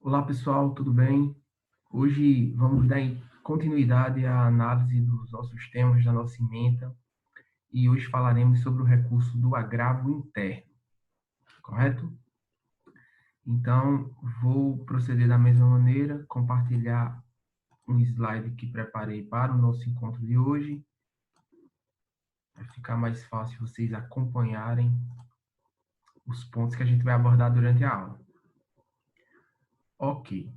Olá pessoal, tudo bem? Hoje vamos dar continuidade à análise dos nossos temas da nossa ementa e hoje falaremos sobre o recurso do agravo interno, correto? Então, vou proceder da mesma maneira, compartilhar um slide que preparei para o nosso encontro de hoje, para ficar mais fácil vocês acompanharem os pontos que a gente vai abordar durante a aula. Ok.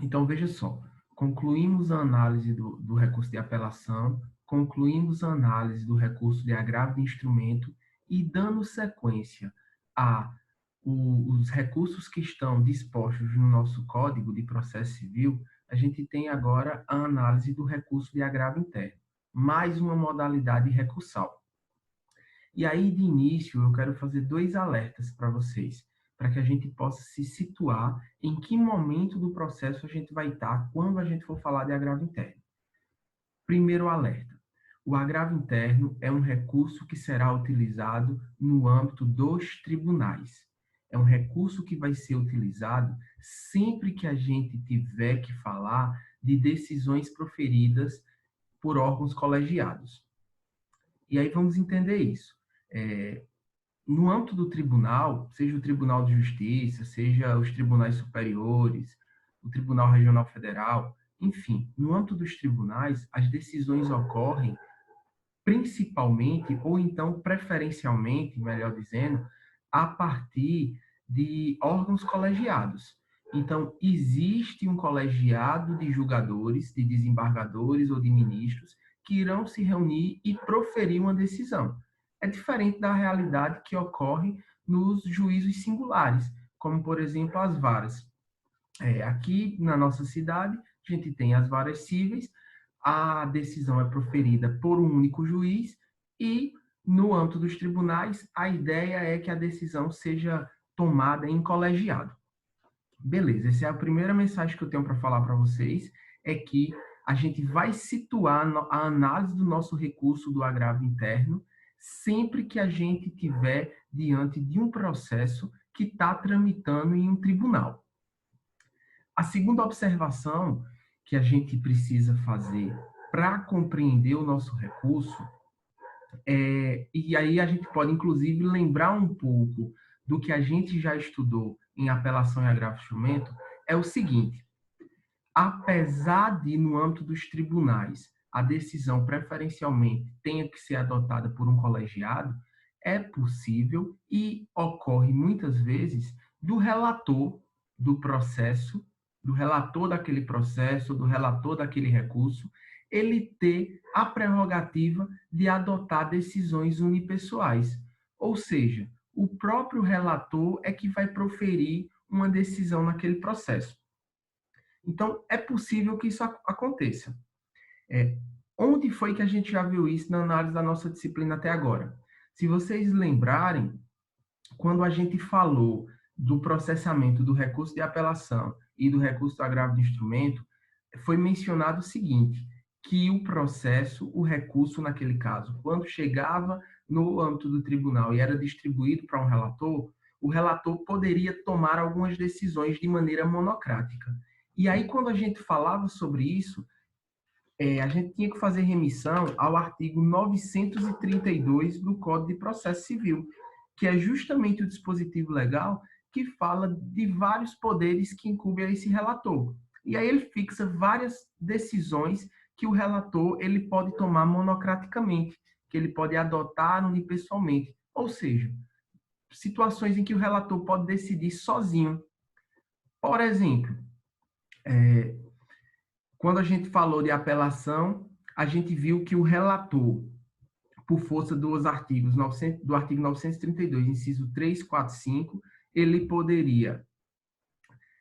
Então, veja só, concluímos a análise do recurso de apelação, concluímos a análise do recurso de agravo de instrumento e, dando sequência a os recursos que estão dispostos no nosso Código de Processo Civil, a gente tem agora a análise do recurso de agravo interno, mais uma modalidade recursal. E aí, de início, eu quero fazer dois alertas para vocês, para que a gente possa se situar em que momento do processo a gente vai estar quando a gente for falar de agravo interno. Primeiro alerta. O agravo interno é um recurso que será utilizado no âmbito dos tribunais. É um recurso que vai ser utilizado sempre que a gente tiver que falar de decisões proferidas por órgãos colegiados. E aí vamos entender isso. No âmbito do tribunal, seja o Tribunal de Justiça, seja os tribunais superiores, o Tribunal Regional Federal, enfim, no âmbito dos tribunais, as decisões ocorrem principalmente, ou então preferencialmente, melhor dizendo, a partir de órgãos colegiados. Então, existe um colegiado de julgadores, de desembargadores ou de ministros que irão se reunir e proferir uma decisão. É diferente da realidade que ocorre nos juízos singulares, como, por exemplo, as varas. Aqui na nossa cidade, a gente tem as varas cíveis, a decisão é proferida por um único juiz e, no âmbito dos tribunais, a ideia é que a decisão seja tomada em colegiado. Beleza, essa é a primeira mensagem que eu tenho para falar para vocês, é que a gente vai situar a análise do nosso recurso do agravo interno sempre que a gente tiver diante de um processo que está tramitando em um tribunal. A segunda observação que a gente precisa fazer para compreender o nosso recurso e aí a gente pode inclusive lembrar um pouco do que a gente já estudou em apelação e agravo de instrumento, é o seguinte: apesar de, no âmbito dos tribunais, a decisão preferencialmente tenha que ser adotada por um colegiado, é possível e ocorre muitas vezes do relator do processo, do relator daquele processo, do relator daquele recurso, ele ter a prerrogativa de adotar decisões unipessoais. Ou seja, o próprio relator é que vai proferir uma decisão naquele processo. Então, é possível que isso aconteça. Onde foi que a gente já viu isso na análise da nossa disciplina até agora? Se vocês lembrarem, quando a gente falou do processamento do recurso de apelação e do recurso do agravo de instrumento, foi mencionado o seguinte, que o processo, o recurso naquele caso, quando chegava no âmbito do tribunal e era distribuído para um relator, o relator poderia tomar algumas decisões de maneira monocrática. E aí, quando a gente falava sobre isso, a gente tinha que fazer remissão ao artigo 932 do Código de Processo Civil, que é justamente o dispositivo legal que fala de vários poderes que incumbe a esse relator. E aí ele fixa várias decisões que o relator ele pode tomar monocraticamente, que ele pode adotar unipessoalmente. Ou seja, situações em que o relator pode decidir sozinho. Por exemplo, quando a gente falou de apelação, a gente viu que o relator, por força dos artigos 900, do artigo 932, inciso 3, 4, 5, ele poderia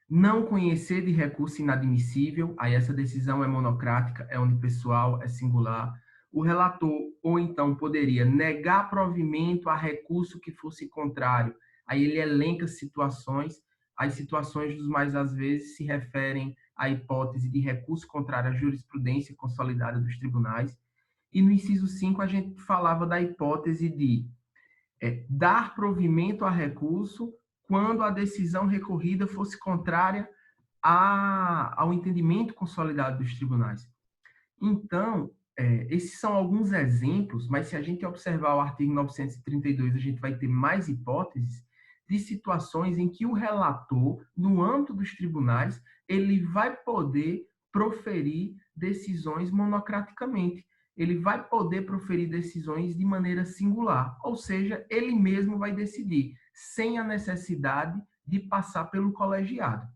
não conhecer de recurso inadmissível, aí essa decisão é monocrática, é unipessoal, é singular. O relator, ou então, poderia negar provimento a recurso que fosse contrário, aí ele elenca situações, as situações dos mais às vezes se referem à hipótese de recurso contrário à jurisprudência consolidada dos tribunais. E no inciso 5 a gente falava da hipótese de dar provimento a recurso quando a decisão recorrida fosse contrária ao entendimento consolidado dos tribunais. Então, esses são alguns exemplos, mas se a gente observar o artigo 932, a gente vai ter mais hipóteses de situações em que o relator, no âmbito dos tribunais, ele vai poder proferir decisões monocraticamente. Ele vai poder proferir decisões de maneira singular, ou seja, ele mesmo vai decidir, sem a necessidade de passar pelo colegiado.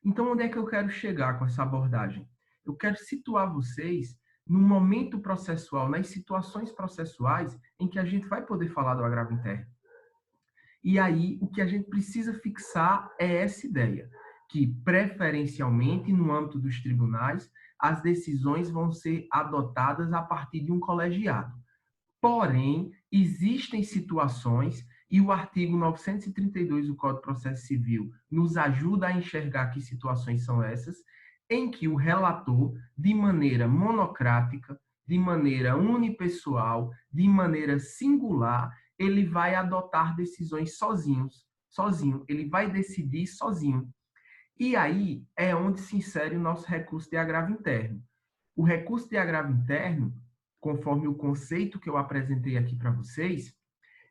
Então, onde é que eu quero chegar com essa abordagem? Eu quero situar vocês no momento processual, nas situações processuais em que a gente vai poder falar do agravo interno. E aí, o que a gente precisa fixar é essa ideia, que preferencialmente, no âmbito dos tribunais, as decisões vão ser adotadas a partir de um colegiado. Porém, existem situações, e o artigo 932 do Código de Processo Civil nos ajuda a enxergar que situações são essas, em que o relator, de maneira monocrática, de maneira unipessoal, de maneira singular, ele vai adotar decisões sozinho, ele vai decidir sozinho. E aí é onde se insere o nosso recurso de agravo interno. O recurso de agravo interno, conforme o conceito que eu apresentei aqui para vocês,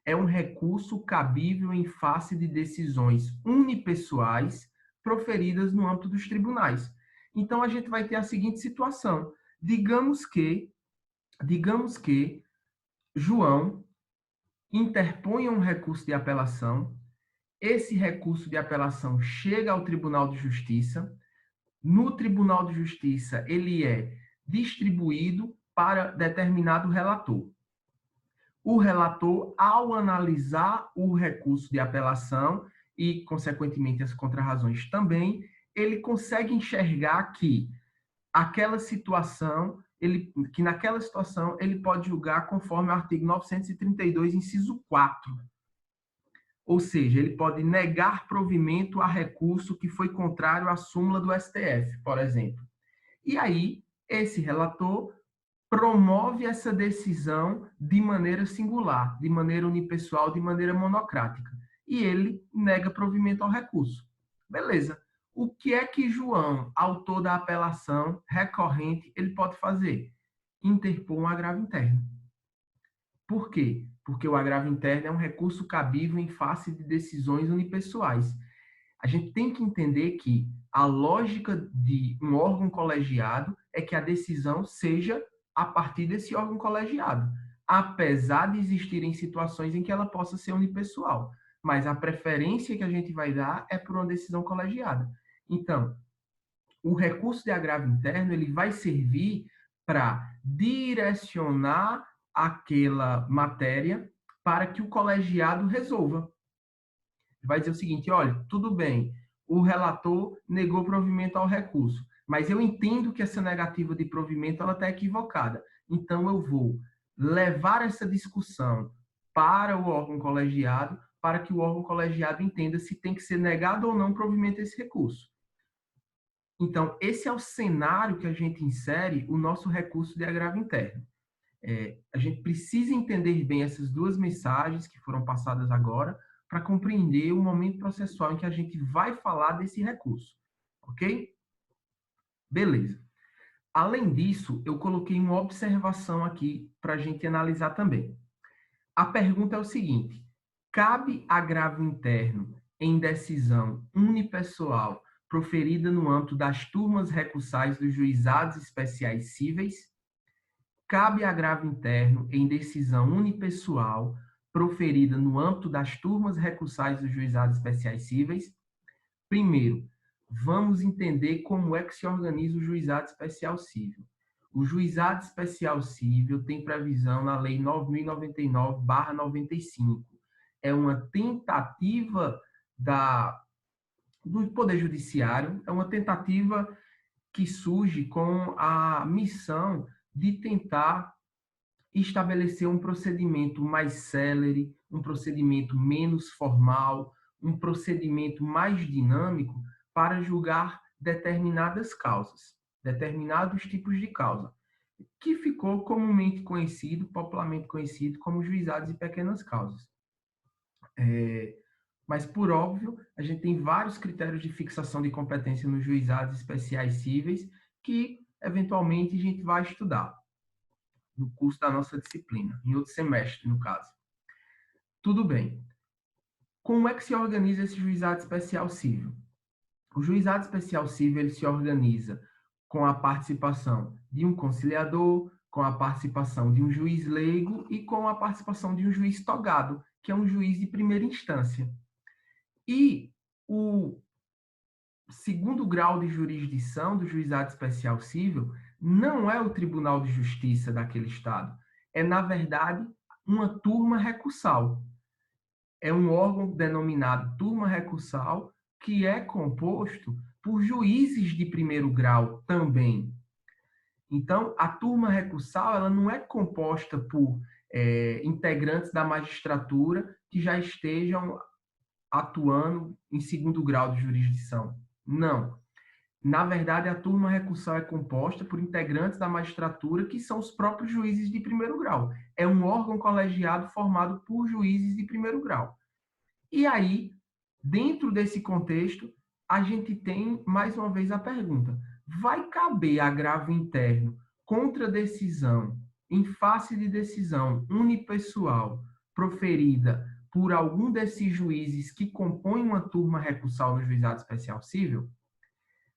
é um recurso cabível em face de decisões unipessoais proferidas no âmbito dos tribunais. Então, a gente vai ter a seguinte situação. Digamos que João interponha um recurso de apelação, esse recurso de apelação chega ao Tribunal de Justiça, no Tribunal de Justiça ele é distribuído para determinado relator. O relator, ao analisar o recurso de apelação e, consequentemente, as contrarrazões também, ele consegue enxergar que naquela situação ele pode julgar conforme o artigo 932, inciso 4. Ou seja, ele pode negar provimento a recurso que foi contrário à súmula do STF, por exemplo. E aí, esse relator promove essa decisão de maneira singular, de maneira unipessoal, de maneira monocrática. E ele nega provimento ao recurso. Beleza. O que é que João, autor da apelação recorrente, ele pode fazer? Interpor um agravo interno. Por quê? Porque o agravo interno é um recurso cabível em face de decisões unipessoais. A gente tem que entender que a lógica de um órgão colegiado é que a decisão seja a partir desse órgão colegiado, apesar de existirem situações em que ela possa ser unipessoal, mas a preferência que a gente vai dar é por uma decisão colegiada. Então, o recurso de agravo interno ele vai servir para direcionar aquela matéria para que o colegiado resolva. Vai dizer o seguinte, olha, tudo bem, o relator negou provimento ao recurso, mas eu entendo que essa negativa de provimento ela está equivocada. Então, eu vou levar essa discussão para o órgão colegiado, para que o órgão colegiado entenda se tem que ser negado ou não provimento a esse recurso. Então, esse é o cenário que a gente insere o nosso recurso de agravo interno. A gente precisa entender bem essas duas mensagens que foram passadas agora para compreender o momento processual em que a gente vai falar desse recurso. Ok? Beleza. Além disso, eu coloquei uma observação aqui para a gente analisar também. A pergunta é o seguinte: cabe agravo interno em decisão unipessoal proferida no âmbito das turmas recursais dos juizados especiais cíveis? Cabe agravo interno em decisão unipessoal proferida no âmbito das turmas recursais dos juizados especiais cíveis? Primeiro, vamos entender como é que se organiza o juizado especial cível. O juizado especial cível tem previsão na Lei 9.099/95. É uma tentativa do Poder Judiciário, é uma tentativa que surge com a missão de tentar estabelecer um procedimento mais célere, um procedimento menos formal, um procedimento mais dinâmico para julgar determinadas causas, determinados tipos de causa, que ficou comumente conhecido, popularmente conhecido como juizados de pequenas causas. Mas, por óbvio, a gente tem vários critérios de fixação de competência nos juizados especiais cíveis que, eventualmente, a gente vai estudar no curso da nossa disciplina, em outro semestre, no caso. Tudo bem. Como é que se organiza esse juizado especial cível? O juizado especial cível ele se organiza com a participação de um conciliador, com a participação de um juiz leigo e com a participação de um juiz togado, que é um juiz de primeira instância. E o segundo grau de jurisdição do juizado especial cível não é o Tribunal de Justiça daquele estado, é, na verdade, uma turma recursal. É um órgão denominado turma recursal que é composto por juízes de primeiro grau também. Então, a turma recursal ela não é composta por integrantes da magistratura que já estejam atuando em segundo grau de jurisdição. Não. Na verdade, a turma recursal é composta por integrantes da magistratura que são os próprios juízes de primeiro grau. É um órgão colegiado formado por juízes de primeiro grau. E aí, dentro desse contexto, a gente tem, mais uma vez, a pergunta: vai caber agravo interno contra decisão, em face de decisão unipessoal, proferida por algum desses juízes que compõem uma turma recursal no juizado especial cível?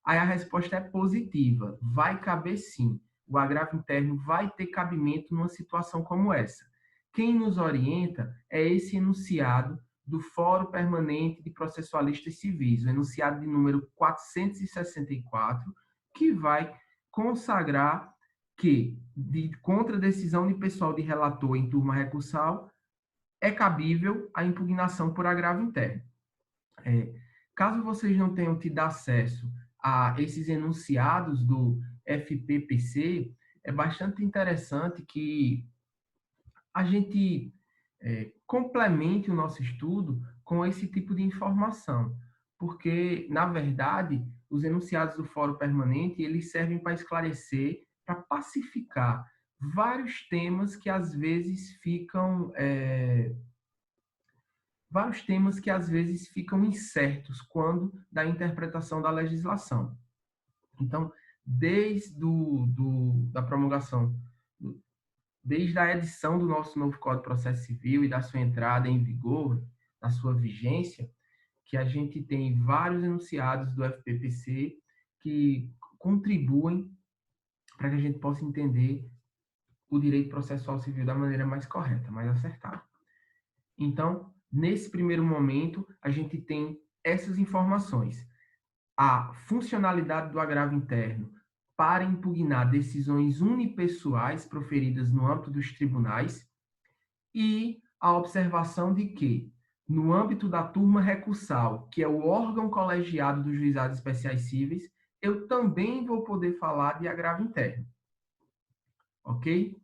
Aí a resposta é positiva, vai caber sim. O agravo interno vai ter cabimento numa situação como essa. Quem nos orienta é esse enunciado do Fórum Permanente de Processualistas Civis, o enunciado de número 464, que vai consagrar que, contra a decisão de pessoal de relator em turma recursal, é cabível a impugnação por agravo interno. Caso vocês não tenham tido acesso a esses enunciados do FPPC, é bastante interessante que a gente complemente o nosso estudo com esse tipo de informação, porque, na verdade, os enunciados do Fórum Permanente, eles servem para esclarecer, para pacificar vários temas que às vezes ficam incertos quando da interpretação da legislação. Então, da promulgação, desde a edição do nosso novo Código de Processo Civil e da sua entrada em vigor, da sua vigência, que a gente tem vários enunciados do FPPC que contribuem para que a gente possa entender o direito processual civil da maneira mais correta, mais acertada. Então, nesse primeiro momento, a gente tem essas informações. A funcionalidade do agravo interno para impugnar decisões unipessoais proferidas no âmbito dos tribunais e a observação de que, no âmbito da turma recursal, que é o órgão colegiado dos juizados especiais cíveis, eu também vou poder falar de agravo interno. Ok?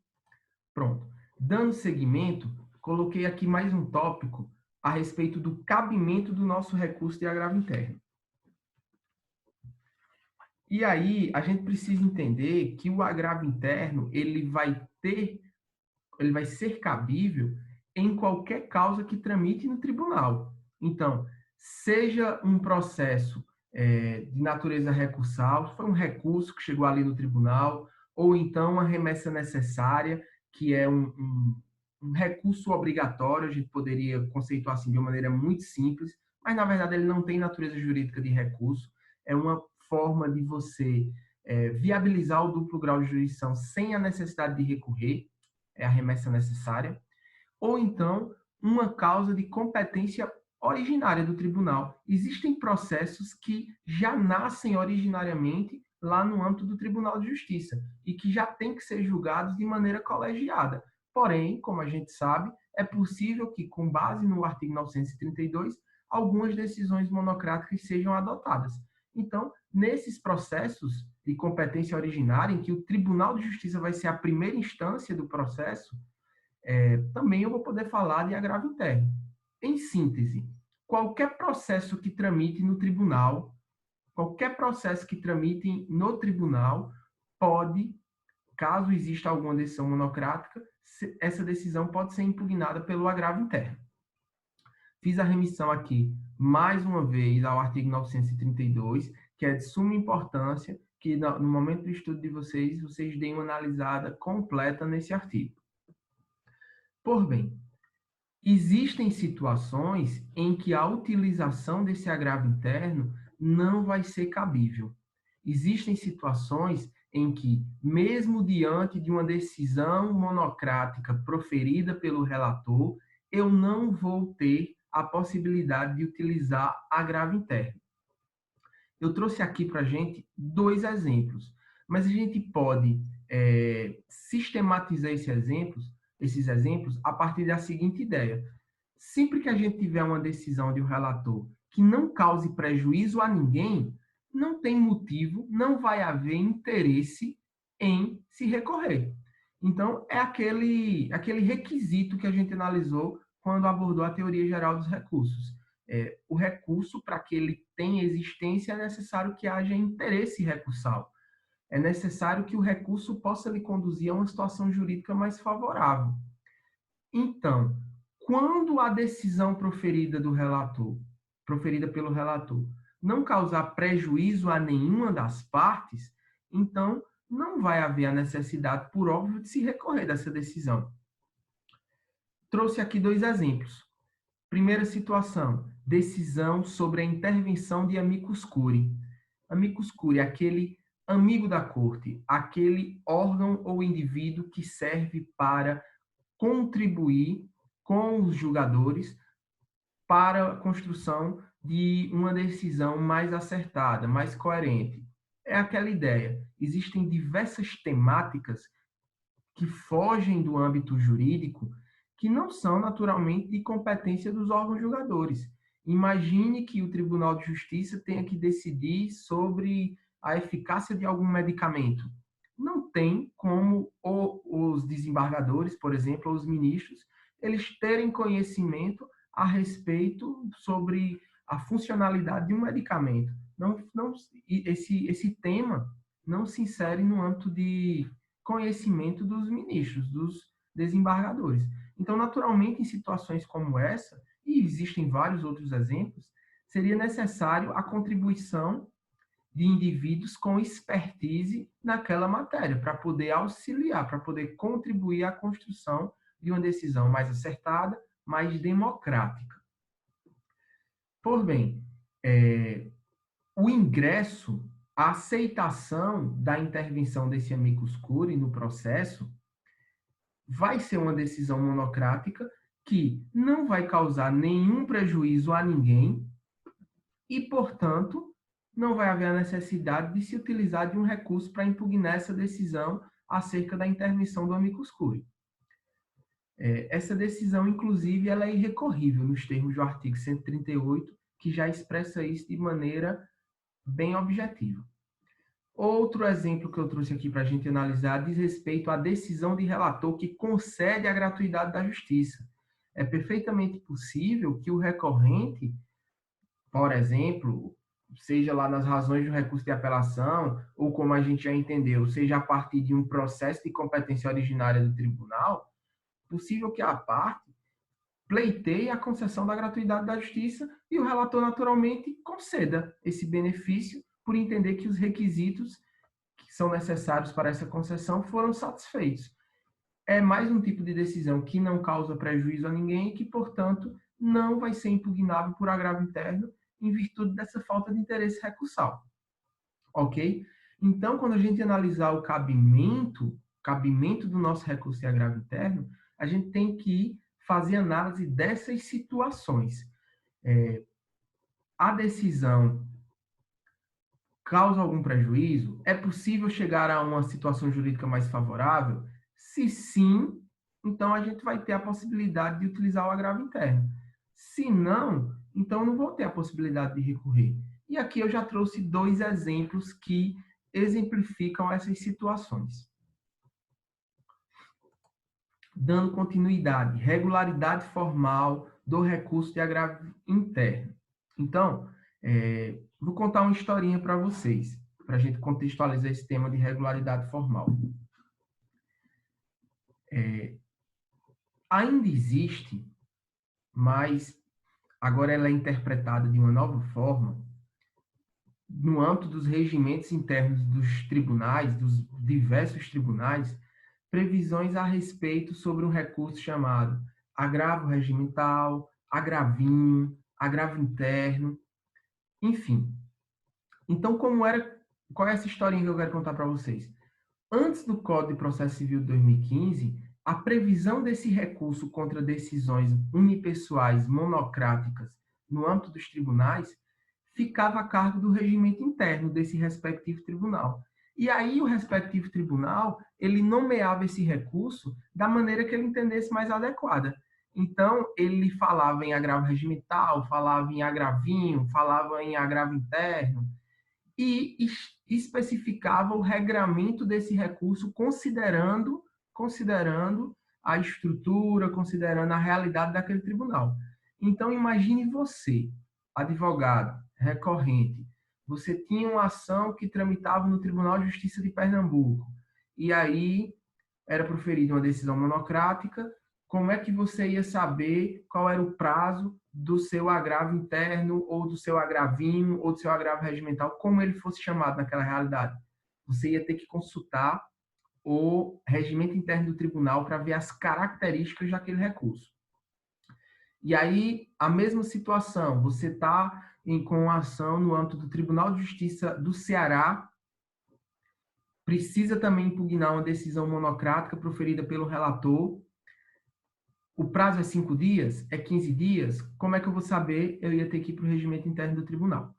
Pronto. Dando seguimento, coloquei aqui mais um tópico a respeito do cabimento do nosso recurso de agravo interno. E aí, a gente precisa entender que o agravo interno, ele vai ser cabível em qualquer causa que tramite no tribunal. Então, seja um processo de natureza recursal, foi um recurso que chegou ali no tribunal, ou então uma remessa necessária, que é um recurso obrigatório, a gente poderia conceituar assim de uma maneira muito simples, mas na verdade ele não tem natureza jurídica de recurso, é uma forma de você viabilizar o duplo grau de jurisdição sem a necessidade de recorrer, é a remessa necessária, ou então uma causa de competência originária do tribunal. Existem processos que já nascem originariamente lá no âmbito do Tribunal de Justiça e que já têm que ser julgados de maneira colegiada. Porém, como a gente sabe, é possível que, com base no artigo 932, algumas decisões monocráticas sejam adotadas. Então, nesses processos de competência originária, em que o Tribunal de Justiça vai ser a primeira instância do processo, também eu vou poder falar de agravo interno. Em síntese, qualquer processo que tramite no tribunal, pode, caso exista alguma decisão monocrática, essa decisão pode ser impugnada pelo agravo interno. Fiz a remissão aqui, mais uma vez, ao artigo 932, que é de suma importância que no momento do estudo de vocês, vocês deem uma analisada completa nesse artigo. Por bem, existem situações em que a utilização desse agravo interno não vai ser cabível. Existem situações em que, mesmo diante de uma decisão monocrática proferida pelo relator, eu não vou ter a possibilidade de utilizar agravo interno. Eu trouxe aqui para a gente 2 exemplos, mas a gente pode sistematizar esses exemplos a partir da seguinte ideia. Sempre que a gente tiver uma decisão de um relator que não cause prejuízo a ninguém, não tem motivo, não vai haver interesse em se recorrer. Então, é aquele requisito que a gente analisou quando abordou a teoria geral dos recursos. O recurso, para que ele tenha existência, é necessário que haja interesse recursal. É necessário que o recurso possa lhe conduzir a uma situação jurídica mais favorável. Então, quando a decisão proferida pelo relator, não causar prejuízo a nenhuma das partes, então não vai haver a necessidade, por óbvio, de se recorrer dessa decisão. Trouxe aqui 2 exemplos. Primeira situação, decisão sobre a intervenção de amicus curiae. Amicus curiae é aquele amigo da corte, aquele órgão ou indivíduo que serve para contribuir com os julgadores para a construção de uma decisão mais acertada, mais coerente. É aquela ideia. Existem diversas temáticas que fogem do âmbito jurídico que não são naturalmente de competência dos órgãos julgadores. Imagine que o Tribunal de Justiça tenha que decidir sobre a eficácia de algum medicamento. Não tem como os desembargadores, por exemplo, ou os ministros, eles terem conhecimento a respeito sobre a funcionalidade de um medicamento. Esse tema não se insere no âmbito de conhecimento dos ministros, dos desembargadores. Então, naturalmente, em situações como essa, e existem vários outros exemplos, seria necessário a contribuição de indivíduos com expertise naquela matéria, para poder auxiliar, para poder contribuir à construção de uma decisão mais acertada, mais democrática. Por bem, o ingresso, a aceitação da intervenção desse amicus curiae no processo vai ser uma decisão monocrática que não vai causar nenhum prejuízo a ninguém e, portanto, não vai haver a necessidade de se utilizar de um recurso para impugnar essa decisão acerca da intervenção do amicus curiae. Essa decisão, inclusive, ela é irrecorrível nos termos do artigo 138, que já expressa isso de maneira bem objetiva. Outro exemplo que eu trouxe aqui para a gente analisar diz respeito à decisão de relator que concede a gratuidade da justiça. É perfeitamente possível que o recorrente, por exemplo, seja lá nas razões do recurso de apelação, ou como a gente já entendeu, seja a partir de um processo de competência originária do tribunal, possível que a parte pleiteie a concessão da gratuidade da justiça e o relator, naturalmente, conceda esse benefício por entender que os requisitos que são necessários para essa concessão foram satisfeitos. É mais um tipo de decisão que não causa prejuízo a ninguém e que, portanto, não vai ser impugnável por agravo interno em virtude dessa falta de interesse recursal. Ok? Então, quando a gente analisar o cabimento do nosso recurso de agravo interno, a gente tem que fazer análise dessas situações. A decisão causa algum prejuízo? É possível chegar a uma situação jurídica mais favorável? Se sim, então a gente vai ter a possibilidade de utilizar o agravo interno. Se não, então não vou ter a possibilidade de recorrer. E aqui eu já trouxe 2 exemplos que exemplificam essas situações. Dando continuidade, regularidade formal do recurso de agravo interno. Então, vou contar uma historinha para vocês, para a gente contextualizar esse tema de regularidade formal. Ainda existe, mas agora ela é interpretada de uma nova forma, no âmbito dos regimentos internos dos tribunais, dos diversos tribunais, previsões a respeito sobre um recurso chamado agravo regimental, agravinho, agravo interno, enfim. Então, qual é essa historinha que eu quero contar para vocês? Antes do Código de Processo Civil de 2015, a previsão desse recurso contra decisões unipessoais monocráticas no âmbito dos tribunais ficava a cargo do regimento interno desse respectivo tribunal. E aí o respectivo tribunal, ele nomeava esse recurso da maneira que ele entendesse mais adequada. Então, ele falava em agravo regimental, falava em agravinho, falava em agravo interno, e especificava o regramento desse recurso considerando a estrutura, considerando a realidade daquele tribunal. Então, imagine você, advogado, recorrente, você tinha uma ação que tramitava no Tribunal de Justiça de Pernambuco, e aí era proferida uma decisão monocrática, como é que você ia saber qual era o prazo do seu agravo interno, ou do seu agravinho, ou do seu agravo regimental, como ele fosse chamado naquela realidade? Você ia ter que consultar o regimento interno do tribunal para ver as características daquele recurso. E aí, a mesma situação, você está com ação no âmbito do Tribunal de Justiça do Ceará, precisa também impugnar uma decisão monocrática proferida pelo relator. O prazo é 5 dias? É 15 dias? Como é que eu vou saber? Eu ia ter que ir para o regimento interno do tribunal.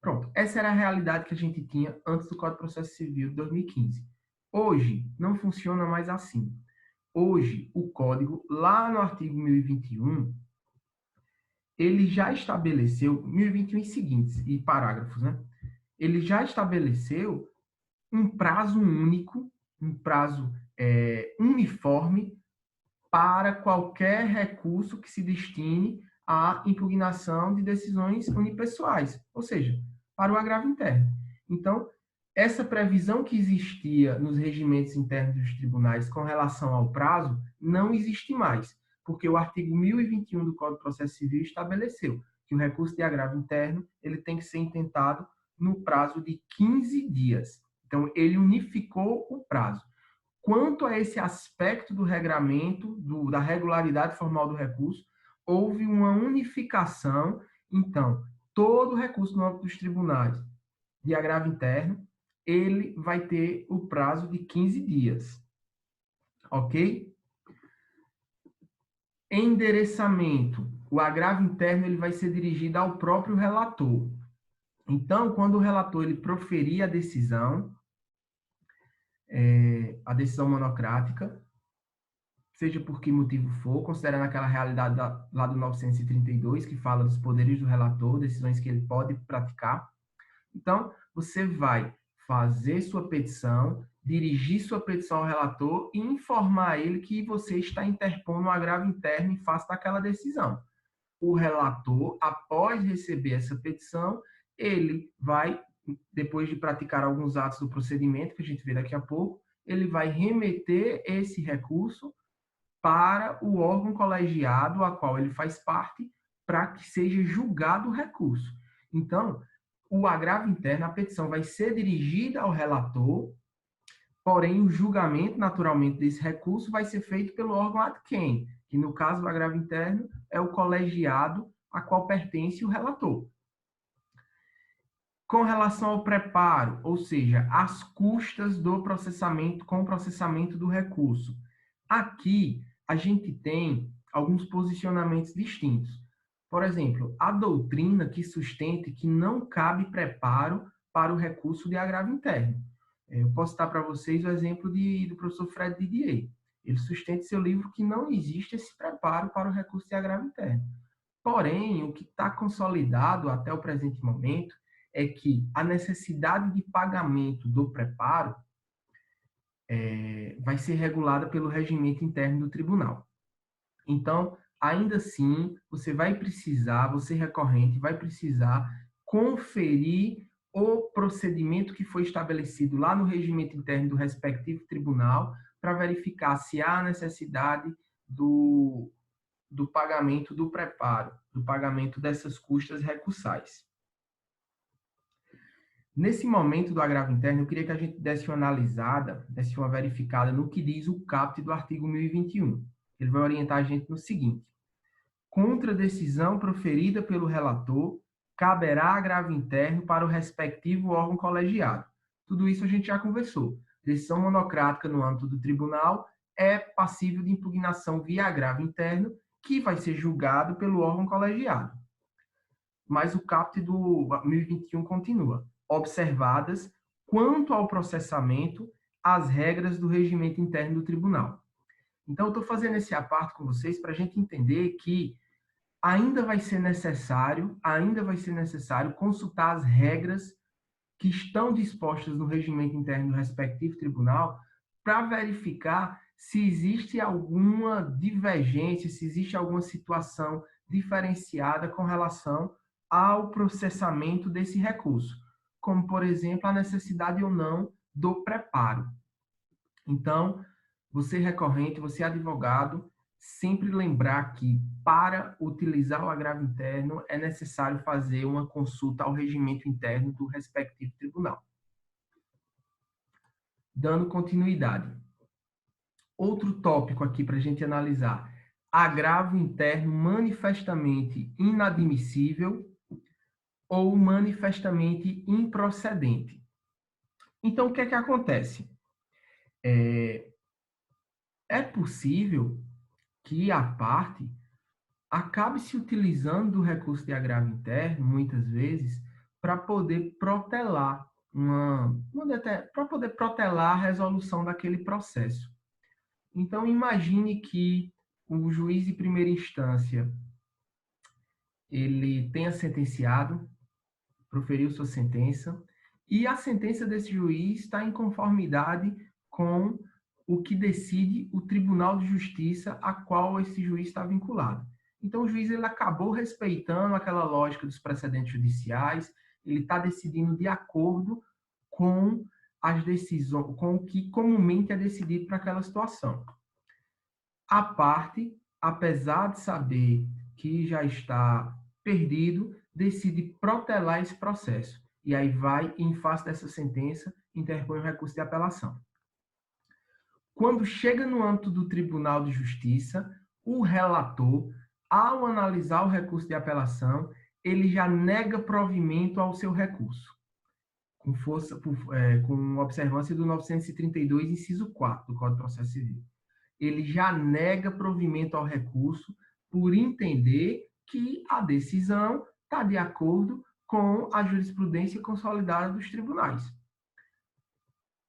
Pronto, essa era a realidade que a gente tinha antes do Código de Processo Civil de 2015. Hoje, não funciona mais assim. Hoje, o Código, lá no artigo 1021, ele já estabeleceu, 1021 e seguintes, e parágrafos, né? Ele já estabeleceu um prazo único, um prazo uniforme para qualquer recurso que se destine à impugnação de decisões unipessoais, ou seja, para o agravo interno. Então, essa previsão que existia nos regimentos internos dos tribunais com relação ao prazo não existe mais, porque o artigo 1021 do Código de Processo Civil estabeleceu que o recurso de agravo interno ele tem que ser intentado no prazo de 15 dias. Então, ele unificou o prazo. Quanto a esse aspecto do regramento, da regularidade formal do recurso, houve uma unificação. Então, todo recurso no âmbito dos tribunais de agravo interno, ele vai ter o prazo de 15 dias. Ok? Endereçamento. O agravo interno ele vai ser dirigido ao próprio relator. Então, quando o relator ele proferir a decisão monocrática, seja por que motivo for, considerando aquela realidade lá do 932, que fala dos poderes do relator, decisões que ele pode praticar. Então, você vai fazer sua petição, dirigir sua petição ao relator e informar a ele que você está interpondo um agravo interno em face daquela decisão. O relator, após receber essa petição, ele vai, depois de praticar alguns atos do procedimento, que a gente vê daqui a pouco, ele vai remeter esse recurso para o órgão colegiado a qual ele faz parte, para que seja julgado o recurso. Então, o agravo interno, a petição vai ser dirigida ao relator, porém o julgamento, naturalmente, desse recurso vai ser feito pelo órgão ad quem, que no caso do agravo interno é o colegiado a qual pertence o relator. Com relação ao preparo, ou seja, as custas do processamento com o processamento do recurso. Aqui, a gente tem alguns posicionamentos distintos. Por exemplo, a doutrina que sustenta que não cabe preparo para o recurso de agravo interno. Eu posso dar para vocês o exemplo do professor Fred Didier. Ele sustenta em seu livro que não existe esse preparo para o recurso de agravo interno. Porém, o que está consolidado até o presente momento é que a necessidade de pagamento do preparo vai ser regulada pelo regimento interno do tribunal. Então, ainda assim, você recorrente, vai precisar conferir o procedimento que foi estabelecido lá no regimento interno do respectivo tribunal para verificar se há necessidade do pagamento do preparo, do pagamento dessas custas recursais. Nesse momento do agravo interno, eu queria que a gente desse uma analisada, desse uma verificada no que diz o caput do artigo 1021. Ele vai orientar a gente no seguinte: contra decisão proferida pelo relator, caberá agravo interno para o respectivo órgão colegiado. Tudo isso a gente já conversou. Decisão monocrática no âmbito do tribunal é passível de impugnação via agravo interno, que vai ser julgado pelo órgão colegiado. Mas o caput do 1021 continua. Observadas, quanto ao processamento, as regras do regimento interno do tribunal. Então, eu estou fazendo esse aparto com vocês para a gente entender que ainda vai ser necessário consultar as regras que estão dispostas no regimento interno do respectivo tribunal para verificar se existe alguma divergência, se existe alguma situação diferenciada com relação ao processamento desse recurso, como, por exemplo, a necessidade ou não do preparo. Então, você recorrente, você advogado, sempre lembrar que, para utilizar o agravo interno, é necessário fazer uma consulta ao regimento interno do respectivo tribunal. Dando continuidade. Outro tópico aqui para a gente analisar: agravo interno manifestamente inadmissível ou manifestamente improcedente. Então, o que é que acontece? É possível que a parte acabe se utilizando do recurso de agravo interno, muitas vezes, para poder protelar a resolução daquele processo. Então, imagine que o juiz de primeira instância ele tenha sentenciado, proferiu sua sentença, e a sentença desse juiz está em conformidade com o que decide o Tribunal de Justiça a qual esse juiz está vinculado. Então, o juiz ele acabou respeitando aquela lógica dos precedentes judiciais, ele está decidindo de acordo com as decisões, com o que comumente é decidido para aquela situação. A parte, apesar de saber que já está perdido, decide protelar esse processo. E aí vai, em face dessa sentença, interpõe um recurso de apelação. Quando chega no âmbito do Tribunal de Justiça, o relator, ao analisar o recurso de apelação, ele já nega provimento ao seu recurso, com observância do 932, inciso 4 do Código de Processo Civil. Ele já nega provimento ao recurso por entender que a decisão está de acordo com a jurisprudência consolidada dos tribunais.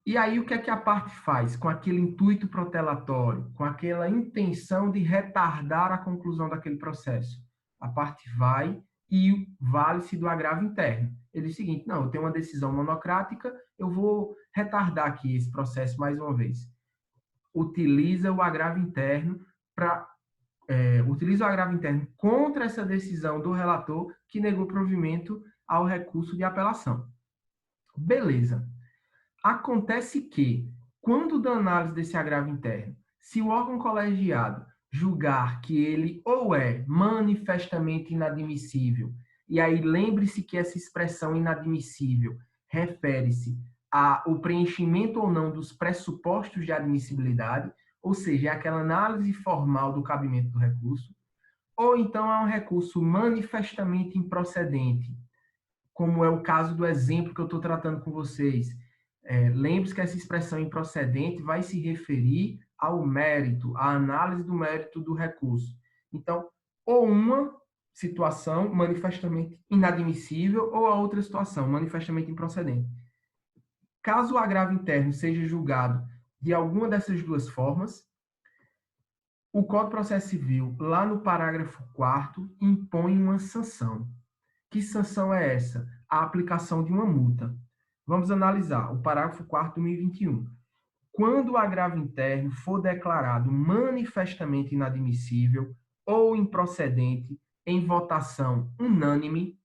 E aí, o que é que a parte faz com aquele intuito protelatório, com aquela intenção de retardar a conclusão daquele processo? A parte vai e vale-se do agravo interno. Ele diz o seguinte: não, eu tenho uma decisão monocrática, eu vou retardar aqui esse processo mais uma vez. Utiliza o agravo interno contra essa decisão do relator que negou provimento ao recurso de apelação. Beleza. Acontece que, quando da análise desse agravo interno, se o órgão colegiado julgar que ele ou é manifestamente inadmissível, e aí lembre-se que essa expressão inadmissível refere-se ao preenchimento ou não dos pressupostos de admissibilidade, ou seja, é aquela análise formal do cabimento do recurso, ou então é um recurso manifestamente improcedente, como é o caso do exemplo que eu estou tratando com vocês. Lembre-se que essa expressão improcedente vai se referir ao mérito, à análise do mérito do recurso. Então, ou uma situação manifestamente inadmissível, ou a outra situação manifestamente improcedente. Caso o agravo interno seja julgado de alguma dessas duas formas, o Código de Processo Civil, lá no parágrafo 4º, impõe uma sanção. Que sanção é essa? A aplicação de uma multa. Vamos analisar o parágrafo 4º do 1021. Quando o agravo interno for declarado manifestamente inadmissível ou improcedente em votação unânime,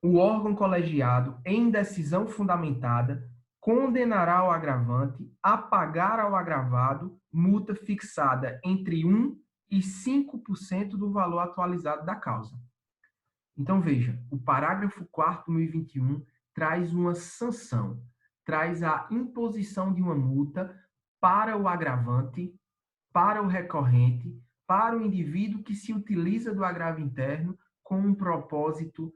o órgão colegiado, em decisão fundamentada, condenará o agravante a pagar ao agravado multa fixada entre 1 e 5% do valor atualizado da causa. Então, veja, o parágrafo 4º de 2021 traz uma sanção, traz a imposição de uma multa para o agravante, para o recorrente, para o indivíduo que se utiliza do agravo interno com um propósito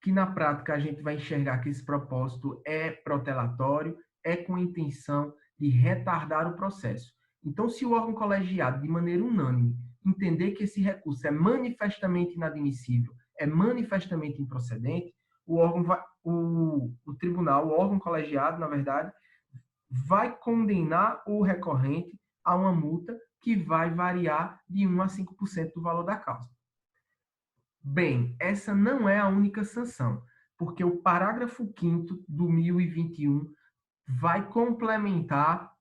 que, na prática, a gente vai enxergar que esse propósito é protelatório, é com a intenção de retardar o processo. Então, se o órgão colegiado, de maneira unânime, entender que esse recurso é manifestamente inadmissível, é manifestamente improcedente, o órgão vai, o tribunal, o órgão colegiado, na verdade, vai condenar o recorrente a uma multa que vai variar de 1 a 5% do valor da causa. Bem, essa não é a única sanção, porque o parágrafo 5º do 1021 vai complementar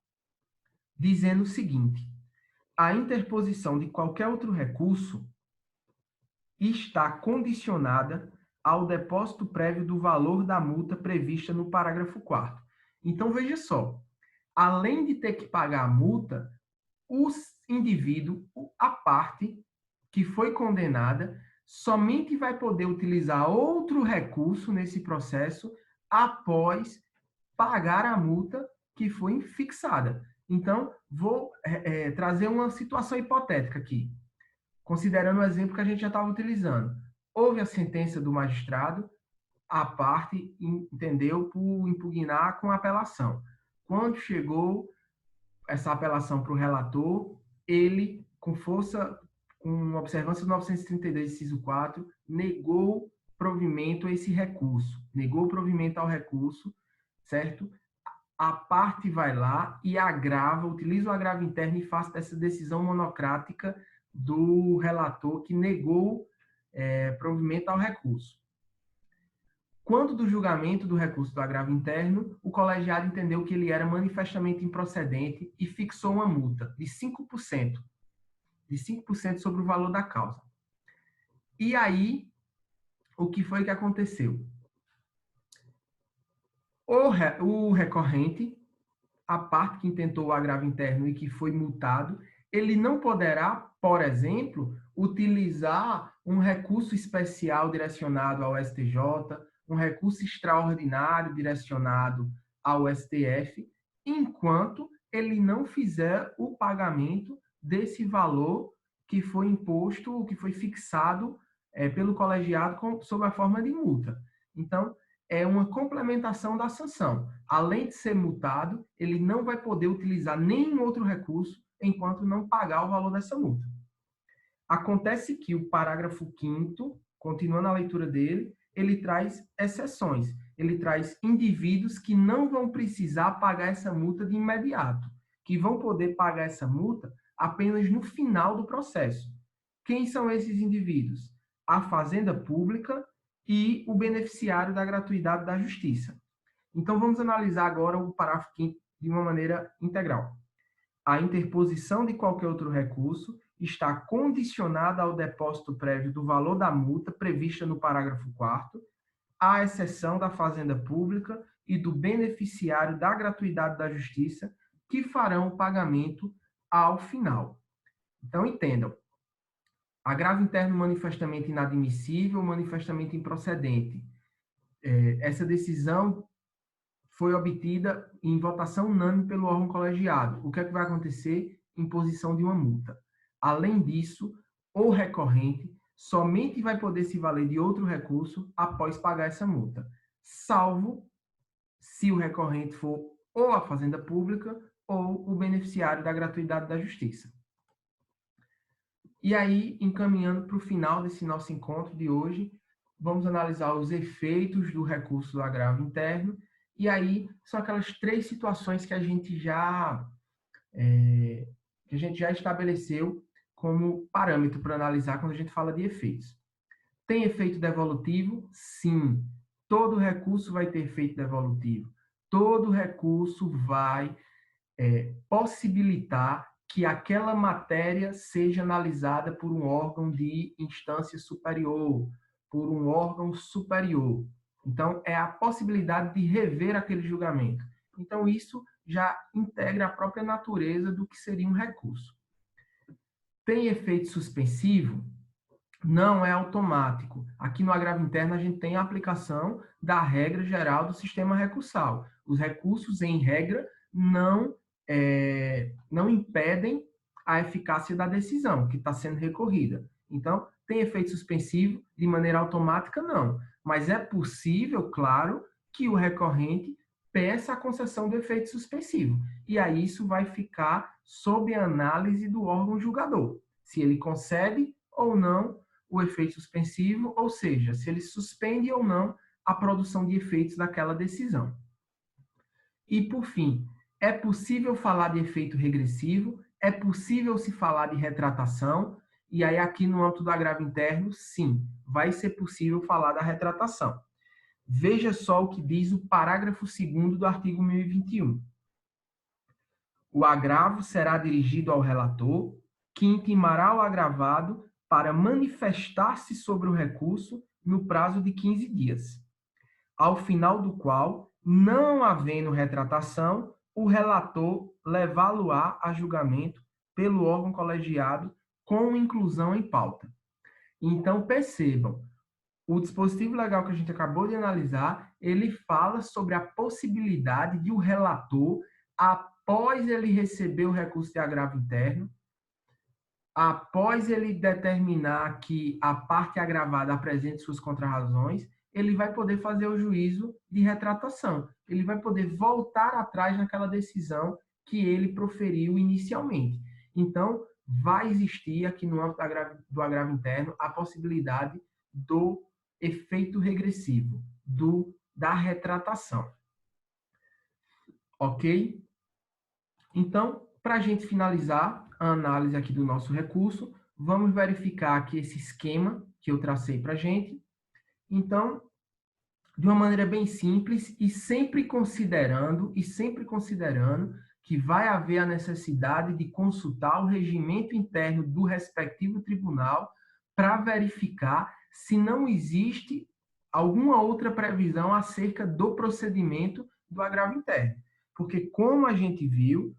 dizendo o seguinte: a interposição de qualquer outro recurso está condicionada ao depósito prévio do valor da multa prevista no parágrafo 4º. Então, veja só, além de ter que pagar a multa, o indivíduo, a parte que foi condenada, somente vai poder utilizar outro recurso nesse processo após pagar a multa que foi fixada. Então, vou trazer uma situação hipotética aqui, considerando o exemplo que a gente já estava utilizando. Houve a sentença do magistrado, a parte entendeu por impugnar com apelação. Quando chegou essa apelação para o relator, ele, com força, com observância do 932, inciso 4, negou provimento a esse recurso, negou provimento ao recurso, certo? A parte vai lá e agrava, utiliza o agravo interno e faz dessa decisão monocrática do relator que negou provimento ao recurso. Quando do julgamento do recurso do agravo interno, o colegiado entendeu que ele era manifestamente improcedente e fixou uma multa de 5%, sobre o valor da causa. E aí, o que foi que aconteceu? O recorrente, a parte que intentou o agravo interno e que foi multado, ele não poderá, por exemplo, utilizar um recurso especial direcionado ao STJ, um recurso extraordinário direcionado ao STF, enquanto ele não fizer o pagamento desse valor que foi imposto, que foi fixado pelo colegiado sob a forma de multa. Então, é uma complementação da sanção. Além de ser multado, ele não vai poder utilizar nenhum outro recurso enquanto não pagar o valor dessa multa. Acontece que o parágrafo 5º, continuando a leitura dele, ele traz exceções. Ele traz indivíduos que não vão precisar pagar essa multa de imediato, que vão poder pagar essa multa apenas no final do processo. Quem são esses indivíduos? A Fazenda Pública e o beneficiário da gratuidade da justiça. Então, vamos analisar agora o parágrafo 5º de uma maneira integral. A interposição de qualquer outro recurso está condicionada ao depósito prévio do valor da multa prevista no parágrafo 4º, à exceção da Fazenda Pública e do beneficiário da gratuidade da justiça, que farão o pagamento ao final. Então, entendam. Agravo interno manifestamente inadmissível, manifestamente improcedente. Essa decisão foi obtida em votação unânime pelo órgão colegiado. O que é que vai acontecer? Imposição de uma multa. Além disso, o recorrente somente vai poder se valer de outro recurso após pagar essa multa, salvo se o recorrente for ou a Fazenda Pública ou o beneficiário da gratuidade da justiça. E aí, encaminhando para o final desse nosso encontro de hoje, vamos analisar os efeitos do recurso do agravo interno. E aí, são aquelas 3 situações que a gente já estabeleceu como parâmetro para analisar quando a gente fala de efeitos. Tem efeito devolutivo? Sim. Todo recurso vai ter efeito devolutivo. Todo recurso vai possibilitar que aquela matéria seja analisada por um órgão de instância superior, por um órgão superior. Então, é a possibilidade de rever aquele julgamento. Então, isso já integra a própria natureza do que seria um recurso. tem efeito suspensivo? Não é automático. Aqui no agravo interno, a gente tem a aplicação da regra geral do sistema recursal. Os recursos, em regra, não impedem a eficácia da decisão que está sendo recorrida. Então, tem efeito suspensivo de maneira automática? Não. Mas é possível, claro, que o recorrente peça a concessão do efeito suspensivo. E aí isso vai ficar sob análise do órgão julgador, se ele concede ou não o efeito suspensivo, ou seja, se ele suspende ou não a produção de efeitos daquela decisão. E, por fim, é possível falar de efeito regressivo, é possível se falar de retratação, e aí aqui no âmbito do agravo interno, sim, vai ser possível falar da retratação. Veja só o que diz o parágrafo 2º do artigo 1021. O agravo será dirigido ao relator, que intimará o agravado para manifestar-se sobre o recurso no prazo de 15 dias, ao final do qual, não havendo retratação, o relator levá-lo-á a julgamento pelo órgão colegiado com inclusão em pauta. Então, percebam, o dispositivo legal que a gente acabou de analisar, ele fala sobre a possibilidade de o relator, após ele receber o recurso de agravo interno, após ele determinar que a parte agravada apresente suas contrarrazões, ele vai poder fazer o juízo de retratação. Ele vai poder voltar atrás naquela decisão que ele proferiu inicialmente. Então, vai existir aqui no âmbito do agravo interno a possibilidade do efeito regressivo, da retratação. Ok? Então, para a gente finalizar a análise aqui do nosso recurso, vamos verificar aqui esse esquema que eu tracei para a gente. Então, de uma maneira bem simples e sempre considerando que vai haver a necessidade de consultar o regimento interno do respectivo tribunal para verificar se não existe alguma outra previsão acerca do procedimento do agravo interno. Porque, como a gente viu,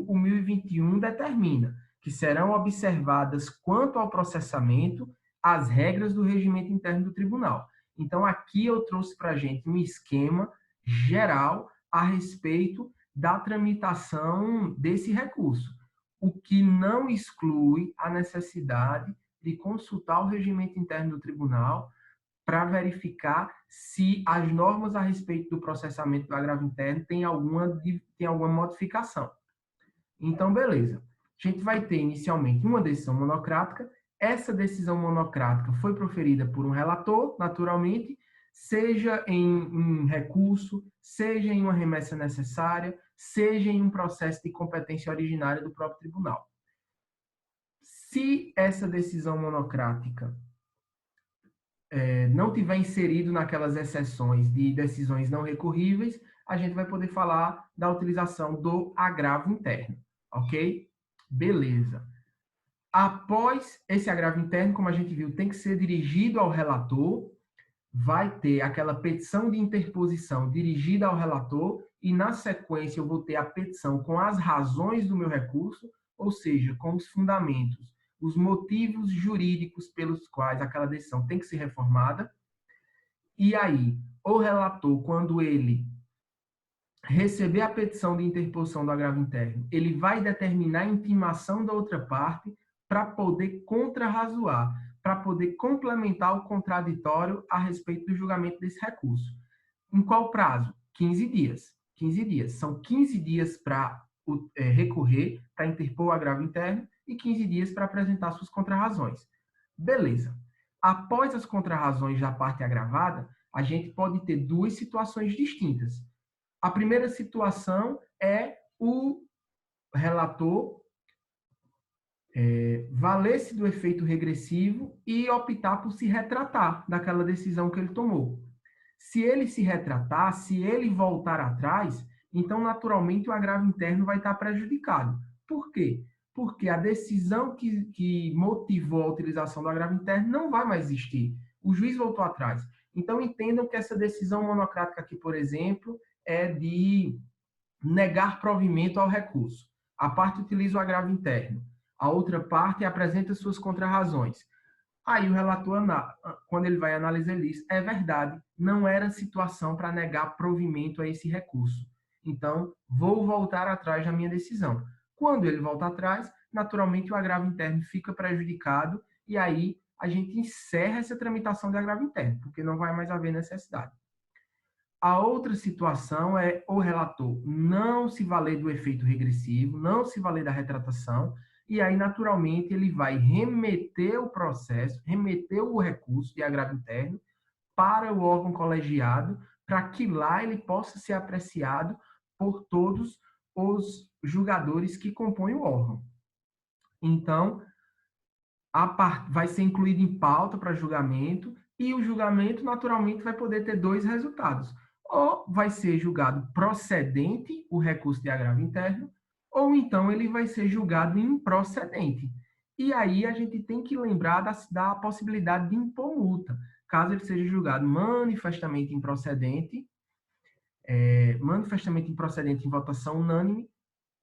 o 1021 determina que serão observadas, quanto ao processamento, as regras do regimento interno do tribunal. Então, aqui eu trouxe para a gente um esquema geral a respeito da tramitação desse recurso, o que não exclui a necessidade de consultar o regimento interno do tribunal para verificar se as normas a respeito do processamento do agravo interno têm alguma modificação. Então, beleza. A gente vai ter inicialmente uma decisão monocrática. Essa decisão monocrática foi proferida por um relator, naturalmente, seja em recurso, seja em uma remessa necessária, seja em um processo de competência originária do próprio tribunal. Se essa decisão monocrática não tiver inserido naquelas exceções de decisões não recorríveis, a gente vai poder falar da utilização do agravo interno, ok? Beleza. Após esse agravo interno, como a gente viu, tem que ser dirigido ao relator, vai ter aquela petição de interposição dirigida ao relator e, na sequência, eu vou ter a petição com as razões do meu recurso, ou seja, com os fundamentos, os motivos jurídicos pelos quais aquela decisão tem que ser reformada. E aí, o relator, quando ele receber a petição de interposição do agravo interno, ele vai determinar a intimação da outra parte para poder contrarrazoar, para poder complementar o contraditório a respeito do julgamento desse recurso. Em qual prazo? 15 dias. 15 dias. São 15 dias para recorrer, para interpor o agravo interno, e 15 dias para apresentar suas contrarrazões. Beleza. Após as contrarrazões da parte agravada, a gente pode ter duas situações distintas. A primeira situação é o relator valer-se do efeito regressivo e optar por se retratar daquela decisão que ele tomou. Se ele se retratar, se ele voltar atrás, então, naturalmente, o agravo interno vai estar prejudicado. Por quê? Porque a decisão que motivou a utilização do agravo interno não vai mais existir. O juiz voltou atrás. Então, entendam que essa decisão monocrática aqui, por exemplo, é de negar provimento ao recurso. A parte utiliza o agravo interno. A outra parte apresenta suas contrarrazões. Aí o relator, quando ele vai analisar, ele diz, é verdade, não era situação para negar provimento a esse recurso. Então, vou voltar atrás da minha decisão. Quando ele volta atrás, naturalmente o agravo interno fica prejudicado e aí a gente encerra essa tramitação de agravo interno, porque não vai mais haver necessidade. A outra situação é o relator não se valer do efeito regressivo, não se valer da retratação, e aí, naturalmente, ele vai remeter o processo, remeter o recurso de agravo interno para o órgão colegiado, para que lá ele possa ser apreciado por todos os julgadores que compõem o órgão. Então, vai ser incluído em pauta para julgamento, e o julgamento, naturalmente, vai poder ter dois resultados. Ou vai ser julgado procedente o recurso de agravo interno, ou então ele vai ser julgado improcedente. E aí a gente tem que lembrar da possibilidade de impor multa, caso ele seja julgado manifestamente improcedente em votação unânime,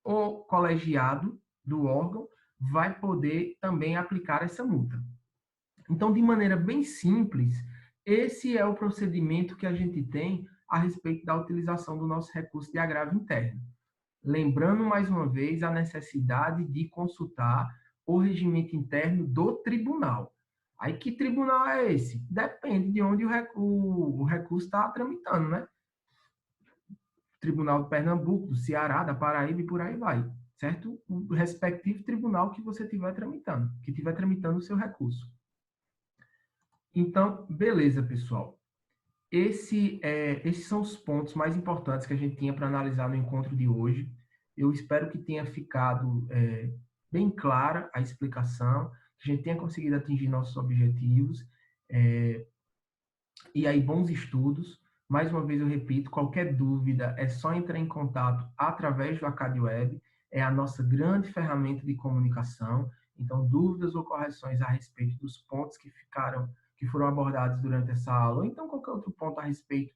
o colegiado do órgão vai poder também aplicar essa multa. Então, de maneira bem simples, esse é o procedimento que a gente tem a respeito da utilização do nosso recurso de agravo interno. Lembrando, mais uma vez, a necessidade de consultar o regimento interno do tribunal. Aí, que tribunal é esse? Depende de onde o recurso está tramitando, né? Tribunal do Pernambuco, do Ceará, da Paraíba e por aí vai, certo? O respectivo tribunal que você estiver tramitando, que estiver tramitando o seu recurso. Então, beleza, pessoal. Esses são os pontos mais importantes que a gente tinha para analisar no encontro de hoje. Eu espero que tenha ficado bem clara a explicação, que a gente tenha conseguido atingir nossos objetivos. E aí, bons estudos. Mais uma vez eu repito, qualquer dúvida é só entrar em contato através do AcadWeb, é a nossa grande ferramenta de comunicação. Então, dúvidas ou correções a respeito dos pontos que foram abordados durante essa aula, ou então qualquer outro ponto a respeito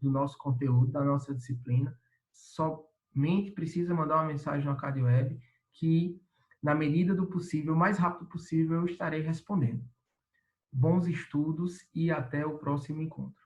do nosso conteúdo, da nossa disciplina, somente precisa mandar uma mensagem no AcadWeb que, na medida do possível, o mais rápido possível, eu estarei respondendo. Bons estudos e até o próximo encontro.